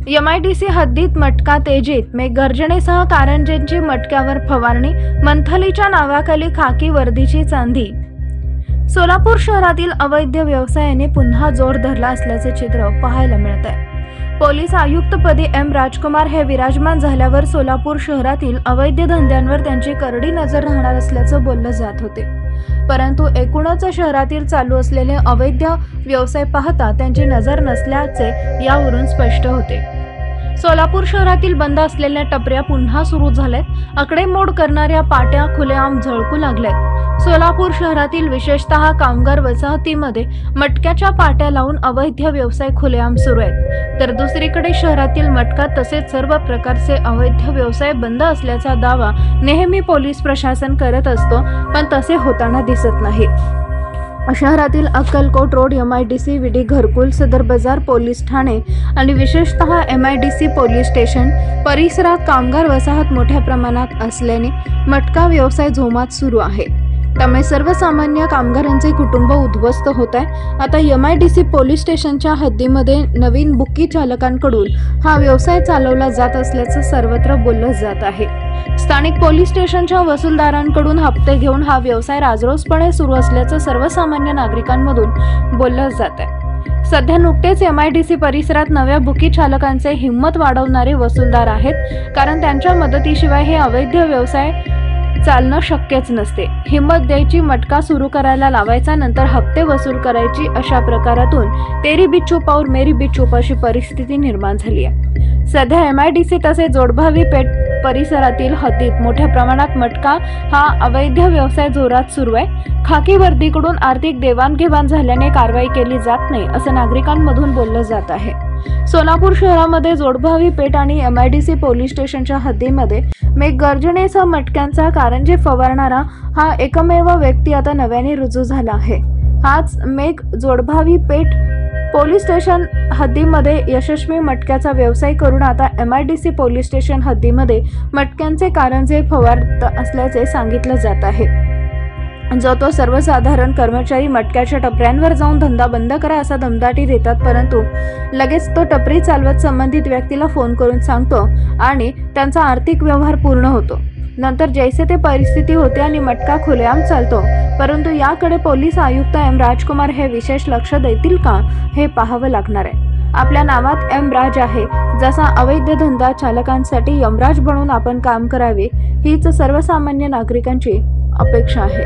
MIDC हद्दीत मटका तेजीत मेघगर्जनेसह कारंजेची मटक्यावर फवारणी, मंथलीच्या नावाखाली खाकी वर्दीची चांदी। सोलापूर शहरातील अवैध व्यवसायाने पुन्हा जोर धरला असल्याचे चित्र पाहायला मिळत आहे। पोलीस आयुक्तपदी एम राजकुमार हे विराजमान झाल्यावर सोलापूर शहरातील अवैध धंद्यांवर त्यांची करडी नजर राहणार असल्याचं बोललं जात होते, परंतु एकूणच शहरातील चालू असलेले अवैध व्यवसाय पाहता त्यांची नजर नसल्याचे यावरून स्पष्ट होते। सोलापूर शहरातील बंद असलेल्या टपऱ्या पुन्हा सुरू झाल्यात। आकडेमोड करणाऱ्या पाट्या खुलेआम झळकू लागल्यात। सोलापूर शहरातील विशेषतः कामगार वसाहतीमध्ये मटक्याच्या पाट्या लावून अवैध व्यवसाय खुलेआम सुरू आहेत, तर दुसरीकडे शहरातील मटका तसेच सर्व प्रकारचे अवैध व्यवसाय बंद असल्याचा दावा नेहमी पोलीस प्रशासन करत असतो, पण तसे होताना दिसत नाही। शहरातील अक्कलकोट रोड, एमआयडीसी, विडी घरकुल, सदर बाजार पोलीस ठाणे आणि विशेषतः एमआयडीसी पोलीस स्टेशन परिसरात कामगार वसाहत मोठ्या प्रमाणात असल्याने मटका व्यवसाय जोमात सुरू आहे। त्यामुळे सर्वसामान्य कामगारांचे कुटुंब उद्ध्वस्त होत आहे। आता एमआयडीसी पोलीस स्टेशनच्या हद्दीमध्ये नवीन बुकी चालकांकडून हा व्यवसाय चालवला जात असल्याचं सर्वत्र बोललं जात आहे। स्थानिक पोलीस स्टेशनच्या वसूलदारांकडून हप्ते घेऊन हा व्यवसाय राजरोसपणे सुरू असल्याचं सर्वसामान्य नागरिकांमधून बोललं जात आहे। सध्या नुकतेच एमआयडीसी परिसरात नव्या बुकी चालकांचे हिंमत वाढवणारे वसूलदार आहेत, कारण त्यांच्या मदतीशिवाय हे अवैध व्यवसाय चालणं शक्यच नसते। हिंमत द्यायची, मटका सुरू करायला लावायचा, नंतर हप्ते वसूल करायची, अशा प्रकारातून तेरी बिच्चू पाऊर मेरी बिच्चू अशी परिस्थिती निर्माण झाली आहे। सध्या एमआयडीसी तसेच जोडभावी पेठ परिसरातील हद्दीत मोठ्या प्रमाणात मटका हा अवैध व्यवसाय जोरात सुरू आहे। खाकी वर्दीकडून आर्थिक देवाणघेवाण झाल्याने कारवाई केली जात नाही, असं नागरिकांमधून बोललं जात आहे। सोलापूर शहरामध्ये जोडभावी पेठ आणि एमआयडीसी पोलीस स्टेशनच्या हद्दीमध्ये मेघगर्जनेसह मटक्यांचा कारंजे फवारणारा हा एकमेव व्यक्ती आता नव्याने रुजू झाला आहे। हाच मेघ जोडभावी पेठ पोलीस स्टेशन हद्दीमध्ये यशस्वी मटक्याचा व्यवसाय करून आता एमआयडीसी पोलीस स्टेशन हद्दीमध्ये मटक्यांचे कारंजे फवारत असल्याचे सांगितलं जात आहे। जो तो सर्वसाधारण कर्मचारी मटक्याच्या टपऱ्यांवर जाऊन धंदा बंद करा असा दमदाटी देतात, परंतु लगेच तो टपरी चालवत संबंधित व्यक्तीला फोन करून सांगतो आणि त्यांचा आर्थिक व्यवहार पूर्ण होतो। नंतर जैसे ते परिस्थिती होते आणि मटका खुलेआम चालतो, परंतु याकडे पोलीस आयुक्त एम राजकुमार हे विशेष लक्ष देतील का हे पाहावं लागणार आहे। आपल्या नावात एम राज आहे, जसा अवैध धंदा चालकांसाठी यमराज बनून आपण काम करावे हीच सर्वसामान्य नागरिकांची अपेक्षा आहे।